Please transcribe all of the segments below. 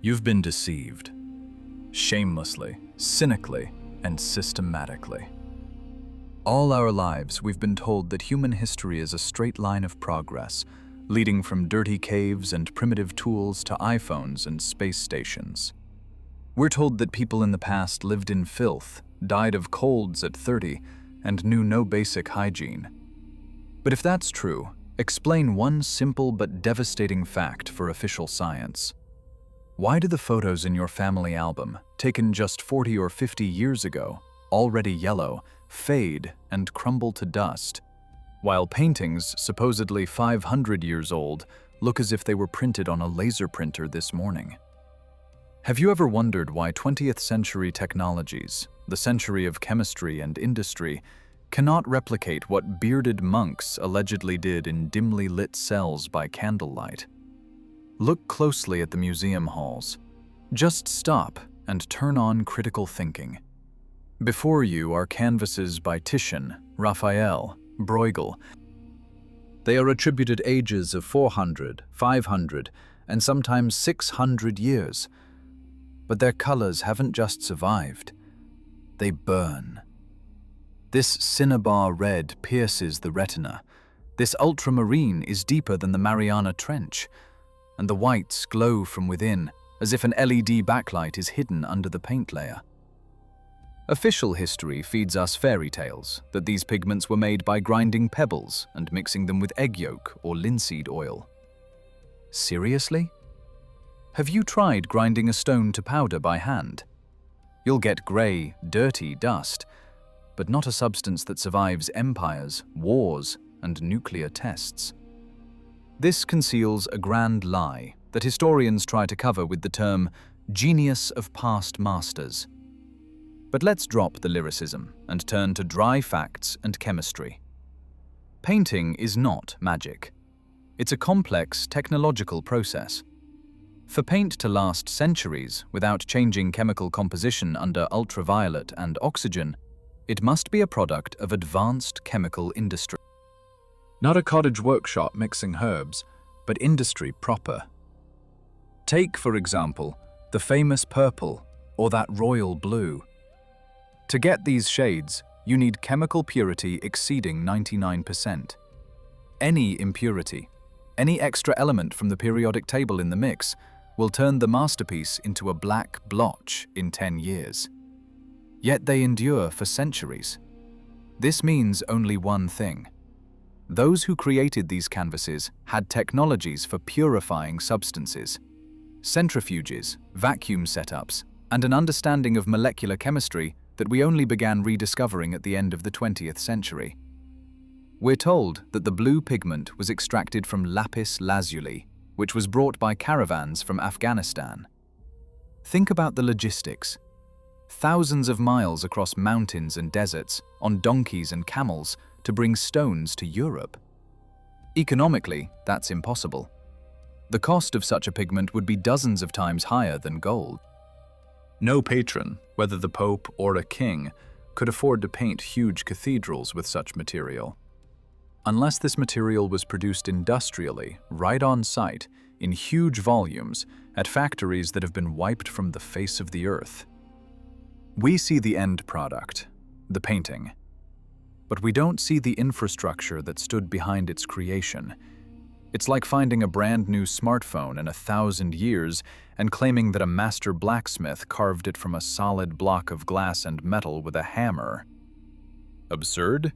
You've been deceived. Shamelessly, cynically, and systematically. All our lives, we've been told that human history is a straight line of progress, leading from dirty caves and primitive tools to iPhones and space stations. We're told that people in the past lived in filth, died of colds at 30, and knew no basic hygiene. But if that's true, explain one simple but devastating fact for official science. Why do the photos in your family album, taken just 40 or 50 years ago, already yellow, fade and crumble to dust, while paintings, supposedly 500 years old, look as if they were printed on a laser printer this morning? Have you ever wondered why 20th century technologies, the century of chemistry and industry, cannot replicate what bearded monks allegedly did in dimly lit cells by candlelight? Look closely at the museum halls. Just stop and turn on critical thinking. Before you are canvases by Titian, Raphael, Bruegel. They are attributed ages of 400, 500, and sometimes 600 years. But their colors haven't just survived. They burn. This cinnabar red pierces the retina. This ultramarine is deeper than the Mariana Trench, and the whites glow from within, as if an LED backlight is hidden under the paint layer. Official history feeds us fairy tales that these pigments were made by grinding pebbles and mixing them with egg yolk or linseed oil. Seriously? Have you tried grinding a stone to powder by hand? You'll get grey, dirty dust, but not a substance that survives empires, wars, and nuclear tests. This conceals a grand lie that historians try to cover with the term genius of past masters. But let's drop the lyricism and turn to dry facts and chemistry. Painting is not magic. It's a complex technological process. For paint to last centuries without changing chemical composition under ultraviolet and oxygen, it must be a product of advanced chemical industry. Not a cottage workshop mixing herbs, but industry proper. Take, for example, the famous purple or that royal blue. To get these shades, you need chemical purity exceeding 99%. Any impurity, any extra element from the periodic table in the mix, will turn the masterpiece into a black blotch in 10 years. Yet they endure for centuries. This means only one thing. Those who created these canvases had technologies for purifying substances, centrifuges, vacuum setups, and an understanding of molecular chemistry that we only began rediscovering at the end of the 20th century. We're told that the blue pigment was extracted from lapis lazuli, which was brought by caravans from Afghanistan. Think about the logistics. Thousands of miles across mountains and deserts, on donkeys and camels, to bring stones to Europe. Economically, that's impossible. The cost of such a pigment would be dozens of times higher than gold. No patron, whether the Pope or a king, could afford to paint huge cathedrals with such material. Unless this material was produced industrially, right on site, in huge volumes, at factories that have been wiped from the face of the earth. We see the end product, the painting. But we don't see the infrastructure that stood behind its creation. It's like finding a brand new smartphone in 1,000 years and claiming that a master blacksmith carved it from a solid block of glass and metal with a hammer. Absurd?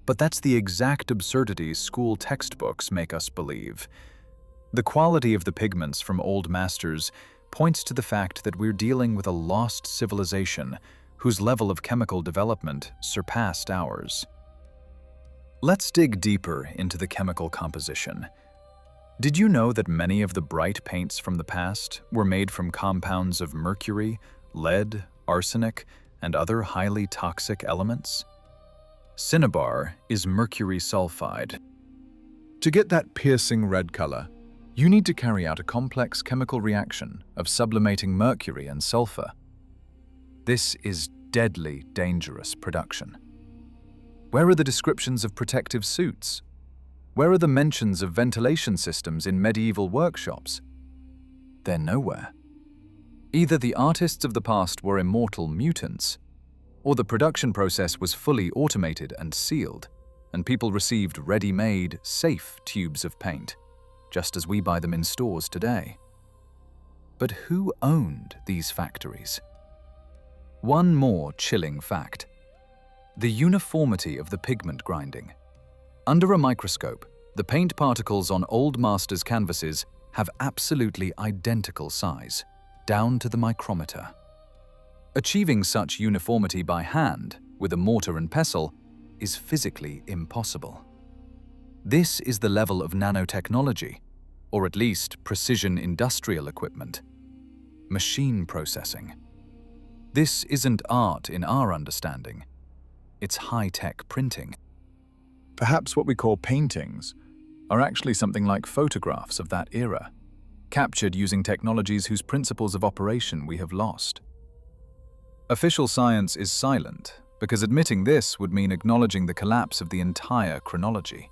But that's the exact absurdity school textbooks make us believe. The quality of the pigments from old masters points to the fact that we're dealing with a lost civilization whose level of chemical development surpassed ours. Let's dig deeper into the chemical composition. Did you know that many of the bright paints from the past were made from compounds of mercury, lead, arsenic, and other highly toxic elements? Cinnabar is mercury sulfide. To get that piercing red color, you need to carry out a complex chemical reaction of sublimating mercury and sulfur. This is deadly dangerous production. Where are the descriptions of protective suits? Where are the mentions of ventilation systems in medieval workshops? They're nowhere. Either the artists of the past were immortal mutants, or the production process was fully automated and sealed, and people received ready-made, safe tubes of paint, just as we buy them in stores today. But who owned these factories? One more chilling fact: the uniformity of the pigment grinding. Under a microscope, the paint particles on old masters' canvases have absolutely identical size, down to the micrometer. Achieving such uniformity by hand, with a mortar and pestle, is physically impossible. This is the level of nanotechnology, or at least precision industrial equipment. Machine processing. This isn't art in our understanding. It's high-tech printing. Perhaps what we call paintings are actually something like photographs of that era, captured using technologies whose principles of operation we have lost. Official science is silent, because admitting this would mean acknowledging the collapse of the entire chronology.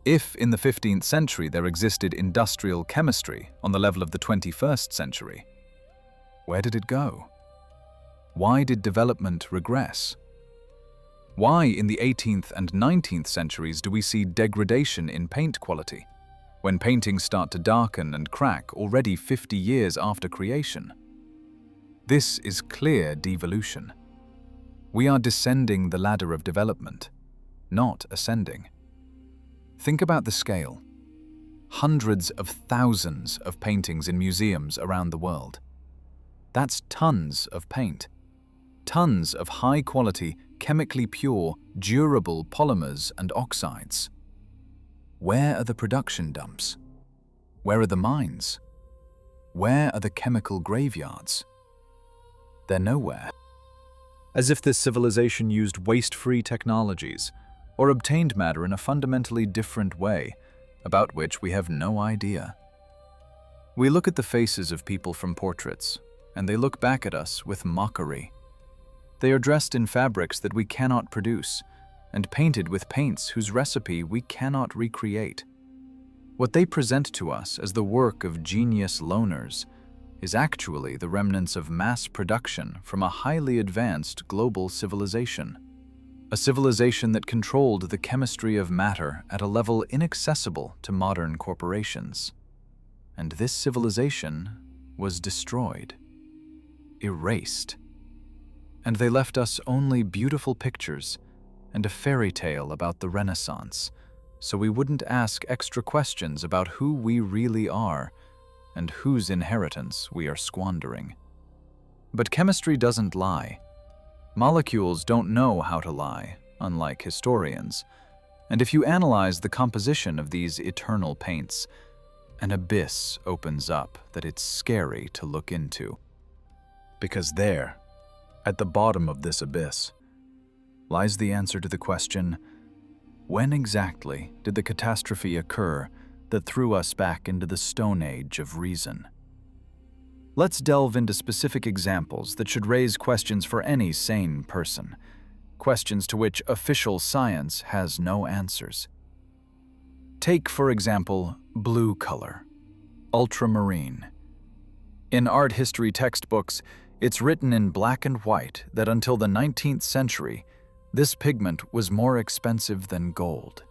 If in the 15th century there existed industrial chemistry on the level of the 21st century, where did it go? Why did development regress? Why in the 18th and 19th centuries do we see degradation in paint quality, when paintings start to darken and crack already 50 years after creation? This is clear devolution. We are descending the ladder of development, not ascending. Think about the scale. Hundreds of thousands of paintings in museums around the world. That's tons of paint. Tons of high-quality, chemically pure, durable polymers and oxides. Where are the production dumps? Where are the mines? Where are the chemical graveyards? They're nowhere. As if this civilization used waste-free technologies or obtained matter in a fundamentally different way, about which we have no idea. We look at the faces of people from portraits, and they look back at us with mockery. They are dressed in fabrics that we cannot produce, and painted with paints whose recipe we cannot recreate. What they present to us as the work of genius loners is actually the remnants of mass production from a highly advanced global civilization. A civilization that controlled the chemistry of matter at a level inaccessible to modern corporations. And this civilization was destroyed, erased. And they left us only beautiful pictures and a fairy tale about the Renaissance, so we wouldn't ask extra questions about who we really are and whose inheritance we are squandering. But chemistry doesn't lie. Molecules don't know how to lie, unlike historians. And if you analyze the composition of these eternal paints, an abyss opens up that it's scary to look into. Because there, at the bottom of this abyss, lies the answer to the question, when exactly did the catastrophe occur that threw us back into the Stone Age of reason? Let's delve into specific examples that should raise questions for any sane person, questions to which official science has no answers. Take, for example, blue color, ultramarine. In art history textbooks, it's written in black and white that until the 19th century, this pigment was more expensive than gold.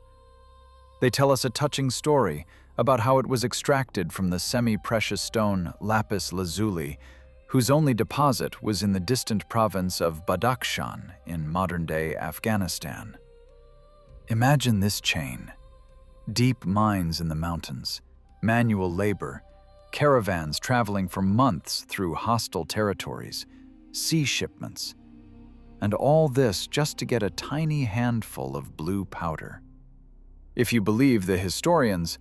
They tell us a touching story about how it was extracted from the semi-precious stone lapis lazuli, whose only deposit was in the distant province of Badakhshan in modern-day Afghanistan. Imagine this chain. Deep mines in the mountains, manual labor, caravans traveling for months through hostile territories, sea shipments, and all this just to get a tiny handful of blue powder. If you believe the historians,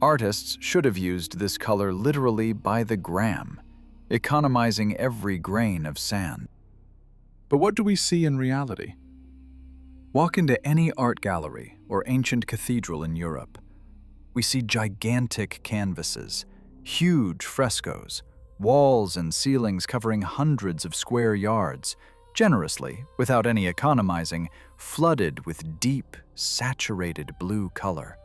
artists should have used this color literally by the gram, economizing every grain of sand. But what do we see in reality? Walk into any art gallery or ancient cathedral in Europe. We see gigantic canvases, huge frescoes, walls and ceilings covering hundreds of square yards, generously, without any economizing, flooded with deep, saturated blue color.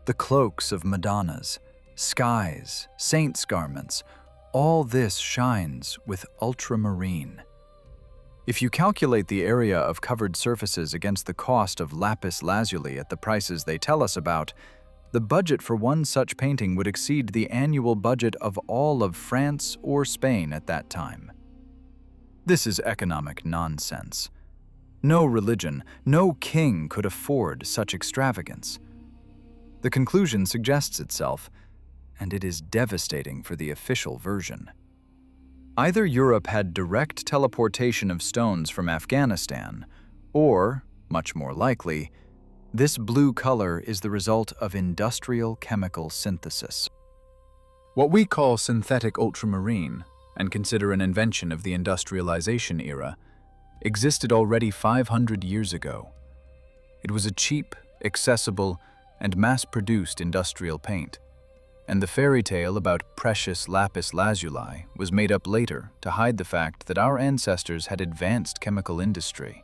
The cloaks of Madonnas, skies, saints' garments, all this shines with ultramarine. If you calculate the area of covered surfaces against the cost of lapis lazuli at the prices they tell us about, the budget for one such painting would exceed the annual budget of all of France or Spain at that time. This is economic nonsense. No religion, no king could afford such extravagance. The conclusion suggests itself, and it is devastating for the official version. Either Europe had direct teleportation of stones from Afghanistan, or, much more likely, this blue color is the result of industrial chemical synthesis. What we call synthetic ultramarine, and consider an invention of the industrialization era, existed already 500 years ago. It was a cheap, accessible, and mass-produced industrial paint, and the fairy tale about precious lapis lazuli was made up later to hide the fact that our ancestors had advanced chemical industry.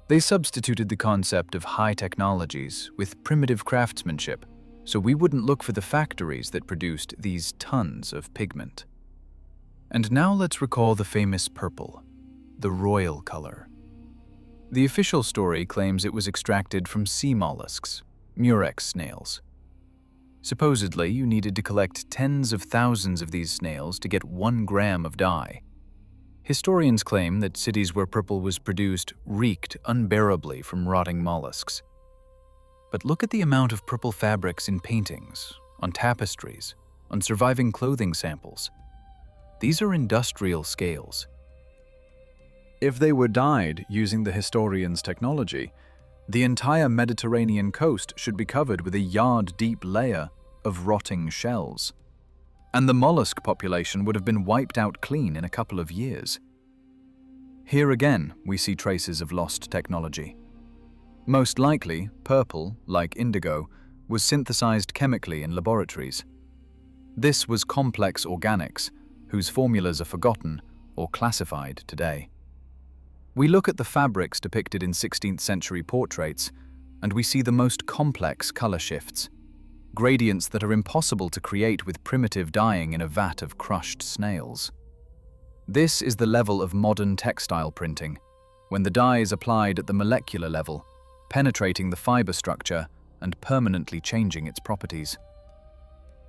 They substituted the concept of high technologies with primitive craftsmanship, so we wouldn't look for the factories that produced these tons of pigment. And now let's recall the famous purple, the royal color. The official story claims it was extracted from sea mollusks, murex snails. Supposedly, you needed to collect tens of thousands of these snails to get 1 gram of dye. Historians claim that cities where purple was produced reeked unbearably from rotting mollusks. But look at the amount of purple fabrics in paintings, on tapestries, on surviving clothing samples. These are industrial scales. If they were dyed using the historian's technology, the entire Mediterranean coast should be covered with a yard-deep layer of rotting shells. And the mollusk population would have been wiped out clean in a couple of years. Here again, we see traces of lost technology. Most likely, purple, like indigo, was synthesized chemically in laboratories. This was complex organics, whose formulas are forgotten or classified today. We look at the fabrics depicted in 16th century portraits, and we see the most complex color shifts, gradients that are impossible to create with primitive dyeing in a vat of crushed snails. This is the level of modern textile printing, when the dye is applied at the molecular level, penetrating the fiber structure and permanently changing its properties.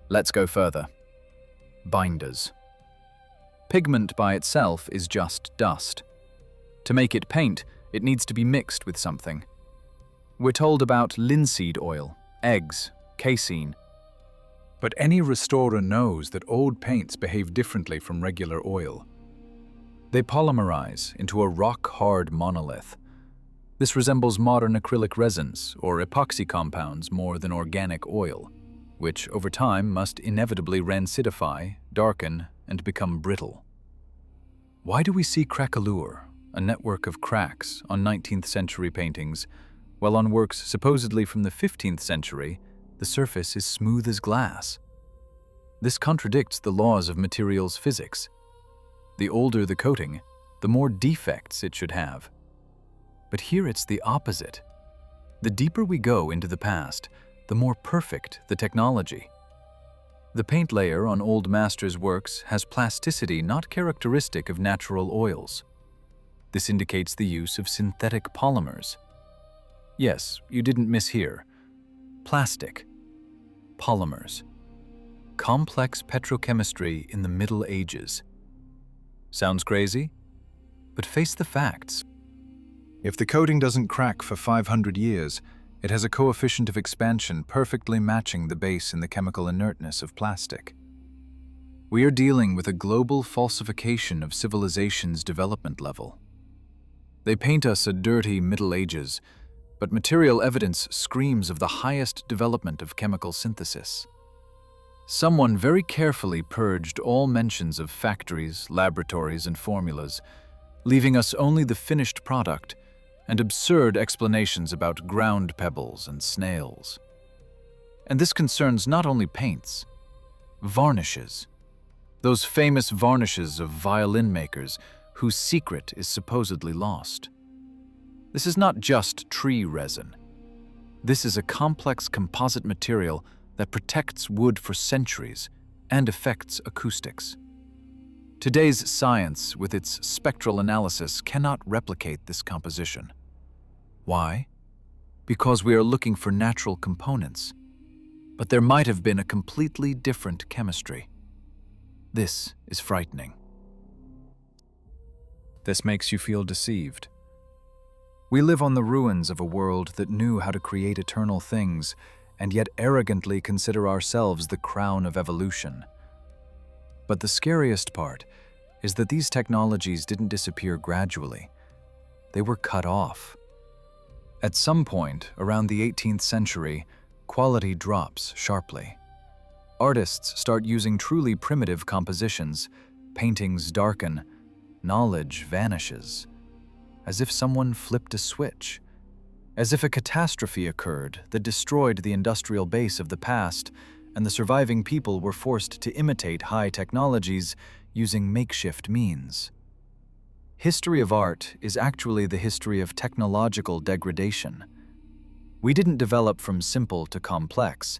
Let's go further. Binders. Pigment by itself is just dust. To make it paint, it needs to be mixed with something. We're told about linseed oil, eggs, casein. But any restorer knows that old paints behave differently from regular oil. They polymerize into a rock-hard monolith. This resembles modern acrylic resins or epoxy compounds more than organic oil, which over time must inevitably rancidify, darken, and become brittle. Why do we see craquelure, a network of cracks, on 19th century paintings, while on works supposedly from the 15th century, the surface is smooth as glass? This contradicts the laws of materials physics. The older the coating, the more defects it should have. But here it's the opposite. The deeper we go into the past, the more perfect the technology. The paint layer on old masters' works has plasticity not characteristic of natural oils. This indicates the use of synthetic polymers. Yes, you didn't mishear. Plastic. Polymers. Complex petrochemistry in the Middle Ages. Sounds crazy? But face the facts. If the coating doesn't crack for 500 years, it has a coefficient of expansion perfectly matching the base in the chemical inertness of plastic. We are dealing with a global falsification of civilization's development level. They paint us a dirty Middle Ages, but material evidence screams of the highest development of chemical synthesis. Someone very carefully purged all mentions of factories, laboratories, and formulas, leaving us only the finished product and absurd explanations about ground pebbles and snails. And this concerns not only paints, varnishes. Those famous varnishes of violin makers whose secret is supposedly lost. This is not just tree resin. This is a complex composite material that protects wood for centuries and affects acoustics. Today's science, with its spectral analysis, cannot replicate this composition. Why? Because we are looking for natural components. But there might have been a completely different chemistry. This is frightening. This makes you feel deceived. We live on the ruins of a world that knew how to create eternal things, and yet arrogantly consider ourselves the crown of evolution. But the scariest part is that these technologies didn't disappear gradually. They were cut off. At some point, around the 18th century, quality drops sharply. Artists start using truly primitive compositions, paintings darken, knowledge vanishes. As if someone flipped a switch. As if a catastrophe occurred that destroyed the industrial base of the past, and the surviving people were forced to imitate high technologies using makeshift means. History of art is actually the history of technological degradation. We didn't develop from simple to complex.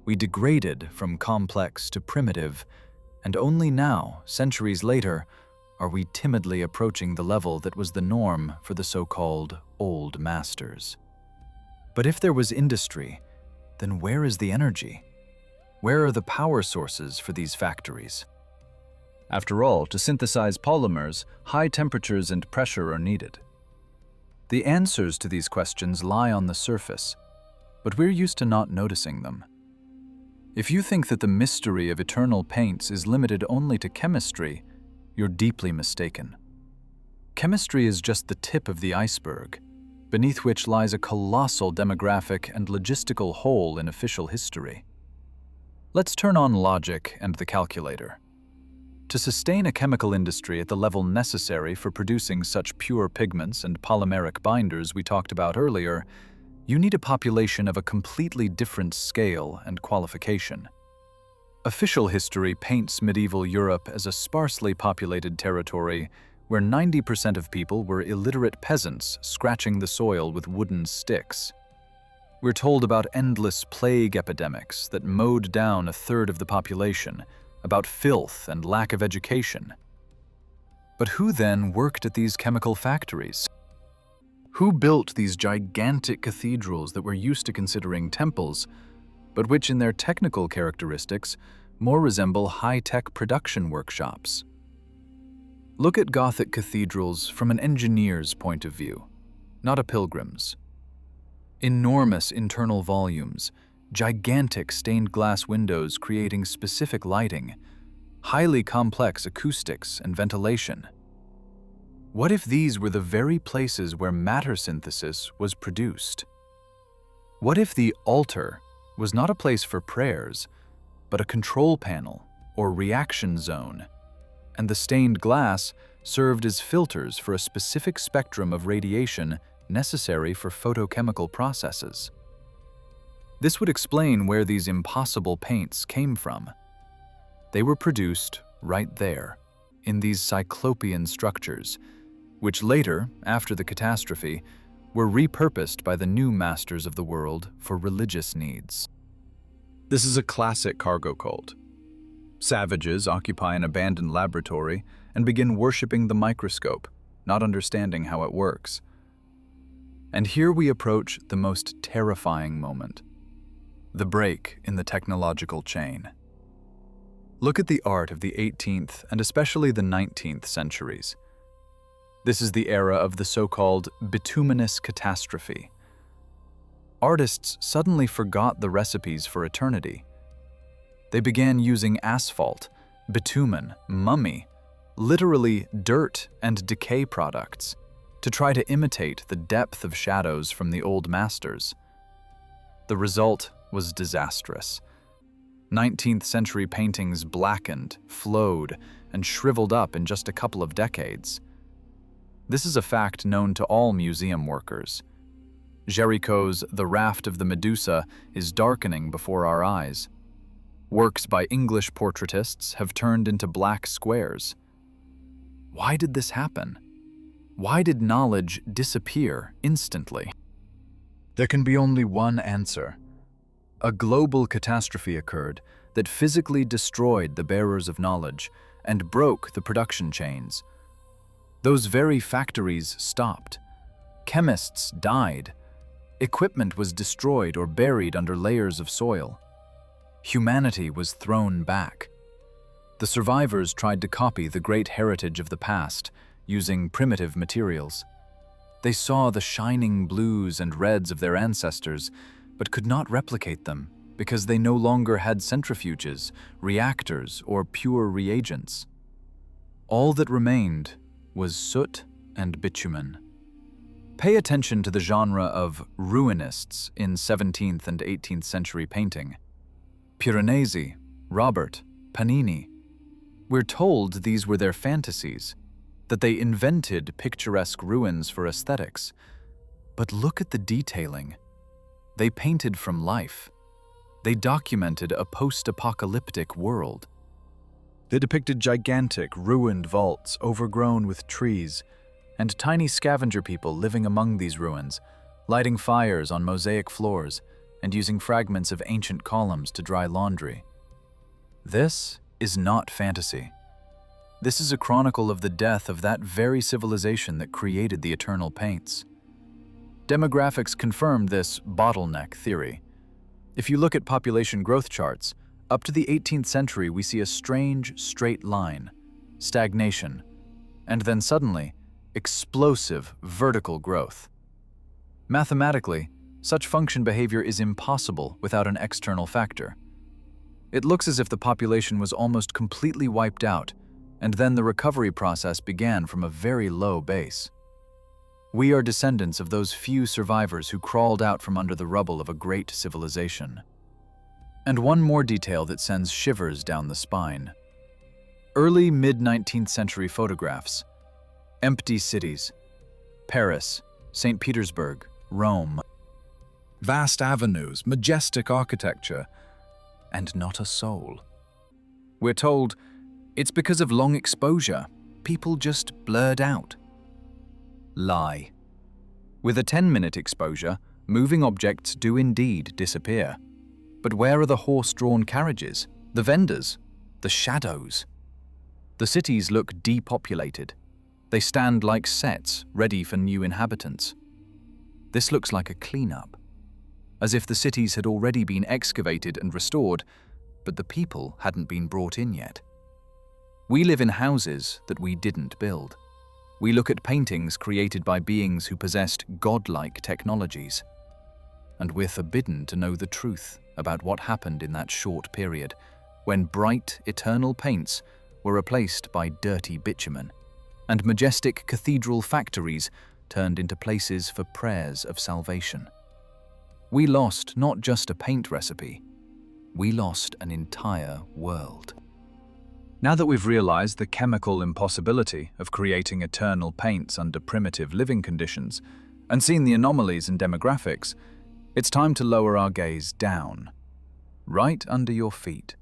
We degraded from complex to primitive, and only now, centuries later, are we timidly approaching the level that was the norm for the so-called old masters. But if there was industry, then where is the energy? Where are the power sources for these factories? After all, to synthesize polymers, high temperatures and pressure are needed. The answers to these questions lie on the surface, but we're used to not noticing them. If you think that the mystery of eternal paints is limited only to chemistry, you're deeply mistaken. Chemistry is just the tip of the iceberg, beneath which lies a colossal demographic and logistical hole in official history. Let's turn on logic and the calculator. To sustain a chemical industry at the level necessary for producing such pure pigments and polymeric binders we talked about earlier, you need a population of a completely different scale and qualification. Official history paints medieval Europe as a sparsely populated territory where 90% of people were illiterate peasants scratching the soil with wooden sticks. We're told about endless plague epidemics that mowed down a third of the population, about filth and lack of education. But who then worked at these chemical factories? Who built these gigantic cathedrals that we're used to considering temples, but which in their technical characteristics more resemble high-tech production workshops? Look at Gothic cathedrals from an engineer's point of view, not a pilgrim's. Enormous internal volumes, gigantic stained glass windows creating specific lighting, highly complex acoustics and ventilation. What if these were the very places where matter synthesis was produced? What if the altar was not a place for prayers, but a control panel or reaction zone, and the stained glass served as filters for a specific spectrum of radiation necessary for photochemical processes? This would explain where these impossible paints came from. They were produced right there, in these cyclopean structures, which later, after the catastrophe, were repurposed by the new masters of the world for religious needs. This is a classic cargo cult. Savages occupy an abandoned laboratory and begin worshipping the microscope, not understanding how it works. And here we approach the most terrifying moment. The break in the technological chain. Look at the art of the 18th and especially the 19th centuries. This is the era of the so-called bituminous catastrophe. Artists suddenly forgot the recipes for eternity. They began using asphalt, bitumen, mummy, literally dirt and decay products, to try to imitate the depth of shadows from the old masters. The result was disastrous. 19th century paintings blackened, flowed, and shriveled up in just a couple of decades. This is a fact known to all museum workers. Géricault's The Raft of the Medusa is darkening before our eyes. Works by English portraitists have turned into black squares. Why did this happen? Why did knowledge disappear instantly? There can be only one answer. A global catastrophe occurred that physically destroyed the bearers of knowledge and broke the production chains. Those very factories stopped. Chemists died. Equipment was destroyed or buried under layers of soil. Humanity was thrown back. The survivors tried to copy the great heritage of the past, using primitive materials. They saw the shining blues and reds of their ancestors, but could not replicate them because they no longer had centrifuges, reactors, or pure reagents. All that remained was soot and bitumen. Pay attention to the genre of ruinists in 17th and 18th century painting. Piranesi, Robert, Panini. We're told these were their fantasies, that they invented picturesque ruins for aesthetics. But look at the detailing. They painted from life. They documented a post-apocalyptic world. They depicted gigantic, ruined vaults overgrown with trees, and tiny scavenger people living among these ruins, lighting fires on mosaic floors and using fragments of ancient columns to dry laundry. This is not fantasy. This is a chronicle of the death of that very civilization that created the eternal paints. Demographics confirmed this bottleneck theory. If you look at population growth charts, up to the 18th century we see a strange straight line, stagnation, and then suddenly, explosive vertical growth. Mathematically, such function behavior is impossible without an external factor. It looks as if the population was almost completely wiped out, and then the recovery process began from a very low base. We are descendants of those few survivors who crawled out from under the rubble of a great civilization. And one more detail that sends shivers down the spine. Early mid-19th century photographs. Empty cities. Paris, St. Petersburg, Rome. Vast avenues, majestic architecture, and not a soul. We're told it's because of long exposure. People just blurred out. Lie. With a 10-minute exposure, moving objects do indeed disappear. But where are the horse-drawn carriages, the vendors, the shadows? The cities look depopulated. They stand like sets, ready for new inhabitants. This looks like a cleanup, as if the cities had already been excavated and restored, but the people hadn't been brought in yet. We live in houses that we didn't build. We look at paintings created by beings who possessed godlike technologies. And we're forbidden to know the truth about what happened in that short period, when bright, eternal paints were replaced by dirty bitumen, and majestic cathedral factories turned into places for prayers of salvation. We lost not just a paint recipe, we lost an entire world. Now that we've realized the chemical impossibility of creating eternal paints under primitive living conditions, and seen the anomalies in demographics, it's time to lower our gaze down, right under your feet.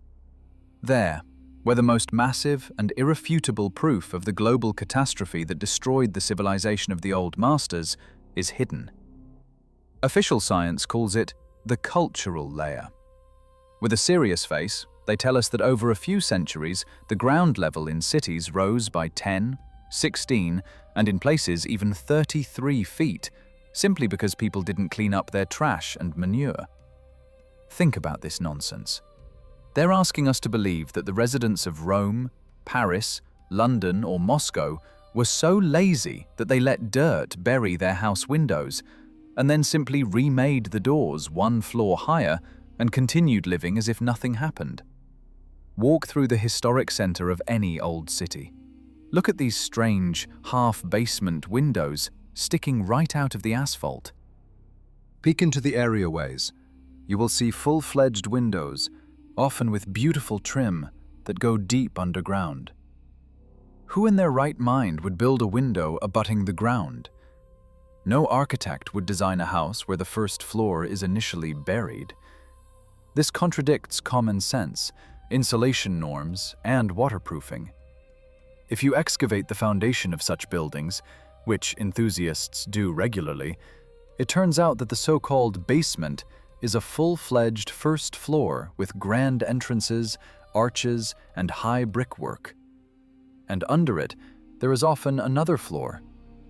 There, where the most massive and irrefutable proof of the global catastrophe that destroyed the civilization of the old masters is hidden. Official science calls it the cultural layer. With a serious face, they tell us that over a few centuries, the ground level in cities rose by 10, 16, and in places even 33 feet, simply because people didn't clean up their trash and manure. Think about this nonsense. They're asking us to believe that the residents of Rome, Paris, London, or Moscow were so lazy that they let dirt bury their house windows, and then simply remade the doors one floor higher and continued living as if nothing happened. Walk through the historic center of any old city. Look at these strange, half-basement windows sticking right out of the asphalt. Peek into the areaways. You will see full-fledged windows, often with beautiful trim, that go deep underground. Who in their right mind would build a window abutting the ground? No architect would design a house where the first floor is initially buried. This contradicts common sense, insulation norms, and waterproofing. If you excavate the foundation of such buildings, which enthusiasts do regularly, it turns out that the so-called basement is a full-fledged first floor with grand entrances, arches, and high brickwork. and under it, there is often another floor,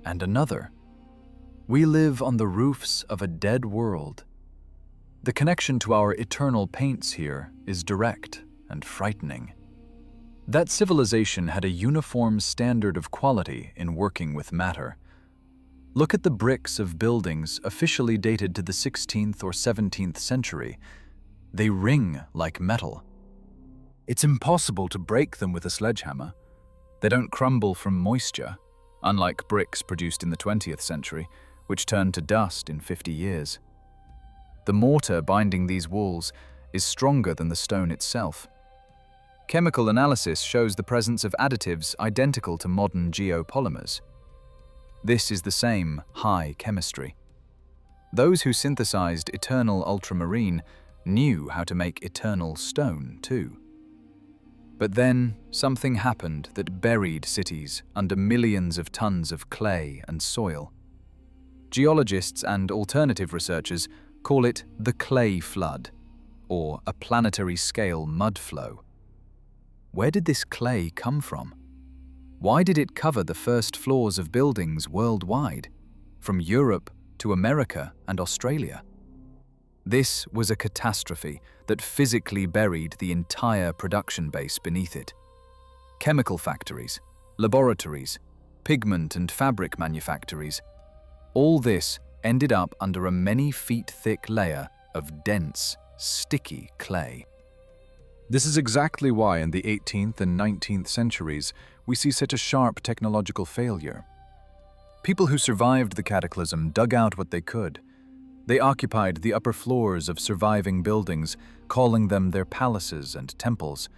and another. We live on the roofs of a dead world. The connection to our eternal paints here is direct and frightening. That civilization had a uniform standard of quality in working with matter. Look at the bricks of buildings officially dated to the 16th or 17th century. They ring like metal. It's impossible to break them with a sledgehammer. They don't crumble from moisture, unlike bricks produced in the 20th century, which turned to dust in 50 years. The mortar binding these walls is stronger than the stone itself. Chemical analysis shows the presence of additives identical to modern geopolymers. This is the same high chemistry. Those who synthesized eternal ultramarine knew how to make eternal stone too. But then something happened that buried cities under millions of tons of clay and soil. Geologists and alternative researchers call it the clay flood, or a planetary scale mud flow. Where did this clay come from? Why did it cover the first floors of buildings worldwide, from Europe to America and Australia? This was a catastrophe that physically buried the entire production base beneath it. Chemical factories, laboratories, pigment and fabric manufactories, all this ended up under a many-feet-thick layer of dense, sticky clay. This is exactly why in the 18th and 19th centuries we see such a sharp technological failure. People who survived the cataclysm dug out what they could. They occupied the upper floors of surviving buildings, calling them their palaces and temples.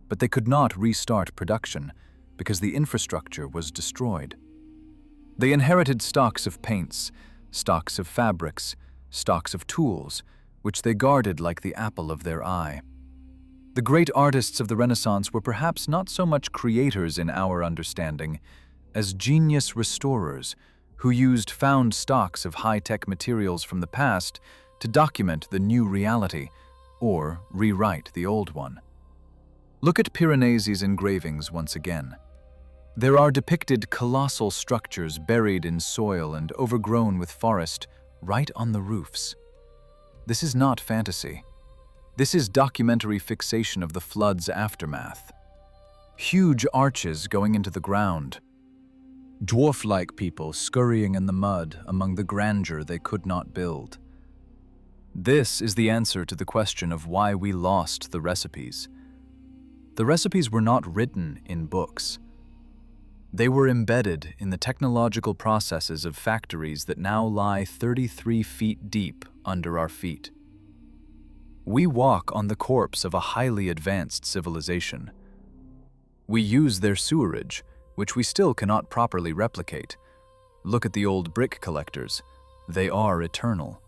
But they could not restart production because the infrastructure was destroyed. They inherited stocks of paints, stocks of fabrics, stocks of tools, which they guarded like the apple of their eye. The great artists of the Renaissance were perhaps not so much creators in our understanding as genius restorers who used found stocks of high-tech materials from the past to document the new reality or rewrite the old one. Look at Piranesi's engravings once again. There are depicted colossal structures buried in soil and overgrown with forest right on the roofs. This is not fantasy. This is documentary fixation of the flood's aftermath. Huge arches going into the ground. Dwarf-like people scurrying in the mud among the grandeur they could not build. This is the answer to the question of why we lost the recipes. The recipes were not written in books. They were embedded in the technological processes of factories that now lie 33 feet deep under our feet. We walk on the corpse of a highly advanced civilization. We use their sewerage, which we still cannot properly replicate. Look at the old brick collectors. They are eternal.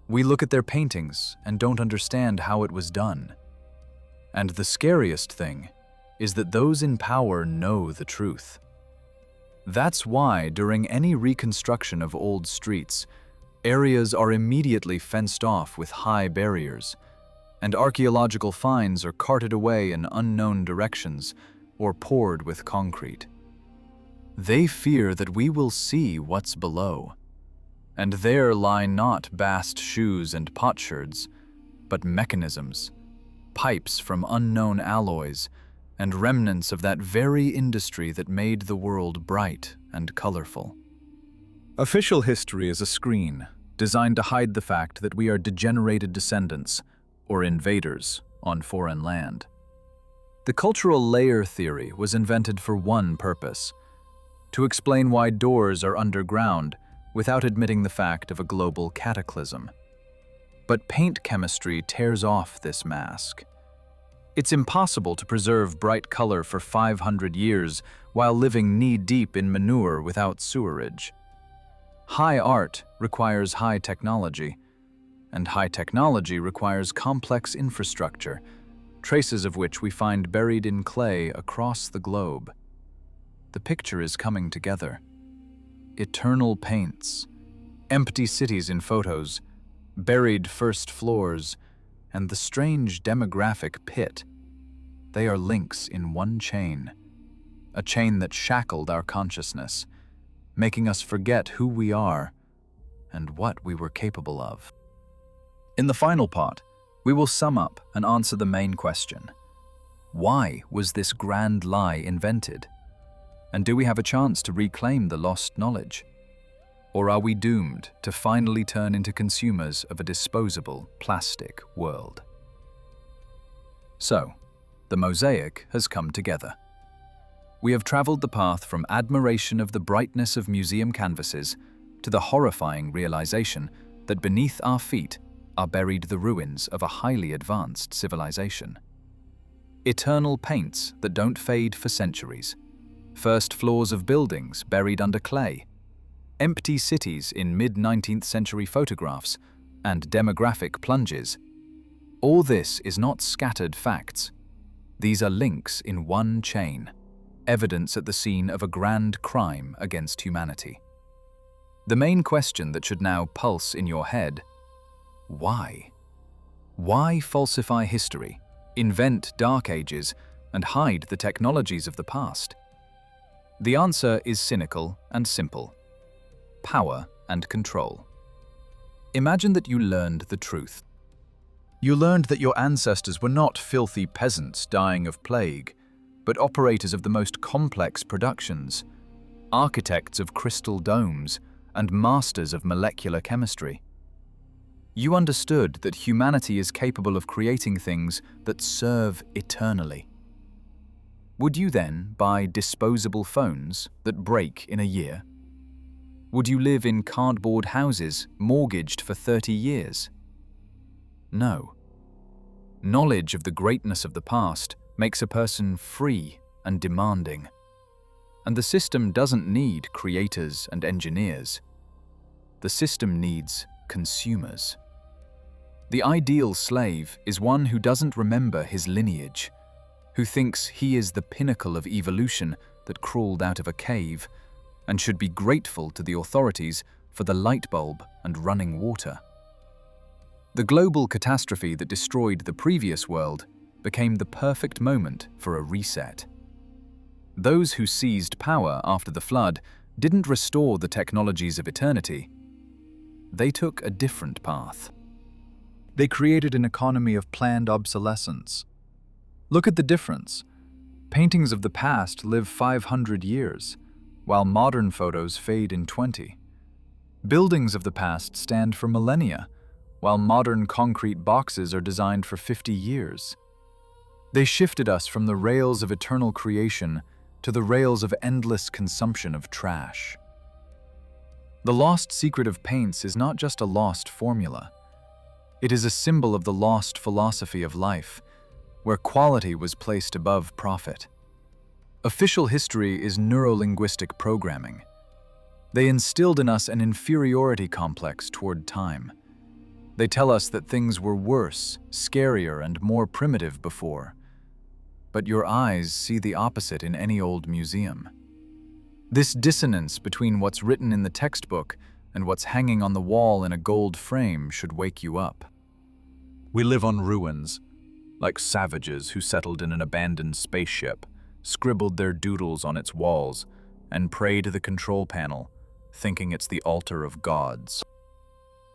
We look at their paintings and don't understand how it was done. And the scariest thing is that those in power know the truth. That's why during any reconstruction of old streets, areas are immediately fenced off with high barriers, and archaeological finds are carted away in unknown directions or poured with concrete. They fear that we will see what's below. And there lie not bast shoes and potsherds, but mechanisms, pipes from unknown alloys, and remnants of that very industry that made the world bright and colorful. Official history is a screen designed to hide the fact that we are degenerated descendants or invaders on foreign land. The cultural layer theory was invented for one purpose: to explain why doors are underground without admitting the fact of a global cataclysm. But paint chemistry tears off this mask. It's impossible to preserve bright color for 500 years while living knee-deep in manure without sewerage. High art requires high technology, and high technology requires complex infrastructure, traces of which we find buried in clay across the globe. The picture is coming together. Eternal paints, empty cities in photos, buried first floors, and the strange demographic pit. They are links in one chain. a chain that shackled our consciousness, making us forget who we are and what we were capable of. In the final part, we will sum up and answer the main question. Why was this grand lie invented? And do we have a chance to reclaim the lost knowledge? Or are we doomed to finally turn into consumers of a disposable plastic world? So, the mosaic has come together. We have traveled the path from admiration of the brightness of museum canvases to the horrifying realization that beneath our feet are buried the ruins of a highly advanced civilization. Eternal paints that don't fade for centuries, first floors of buildings buried under clay, empty cities in mid-19th century photographs, and demographic plunges. All this is not scattered facts. These are links in one chain, evidence at the scene of a grand crime against humanity. The main question that should now pulse in your head: why? Why falsify history, invent dark ages, and hide the technologies of the past? The answer is cynical and simple: power and control. Imagine that you learned the truth. You learned that your ancestors were not filthy peasants dying of plague, but operators of the most complex productions, architects of crystal domes, and masters of molecular chemistry. You understood that humanity is capable of creating things that serve eternally. Would you then buy disposable phones that break in a year? Would you live in cardboard houses mortgaged for 30 years? No. Knowledge of the greatness of the past makes a person free and demanding. And the system doesn't need creators and engineers. The system needs consumers. The ideal slave is one who doesn't remember his lineage, who thinks he is the pinnacle of evolution that crawled out of a cave, and should be grateful to the authorities for the light bulb and running water. The global catastrophe that destroyed the previous world became the perfect moment for a reset. Those who seized power after the flood didn't restore the technologies of eternity. They took a different path. They created an economy of planned obsolescence. Look at the difference. Paintings of the past live 500 years, while modern photos fade in 20. Buildings of the past stand for millennia, while modern concrete boxes are designed for 50 years. They shifted us from the rails of eternal creation to the rails of endless consumption of trash. The lost secret of paints is not just a lost formula. It is a symbol of the lost philosophy of life, where quality was placed above profit. Official history is neurolinguistic programming. They instilled in us an inferiority complex toward time. They tell us that things were worse, scarier, and more primitive before. But your eyes see the opposite in any old museum. This dissonance between what's written in the textbook and what's hanging on the wall in a gold frame should wake you up. We live on ruins, like savages who settled in an abandoned spaceship, scribbled their doodles on its walls, and pray to the control panel, thinking it's the altar of gods.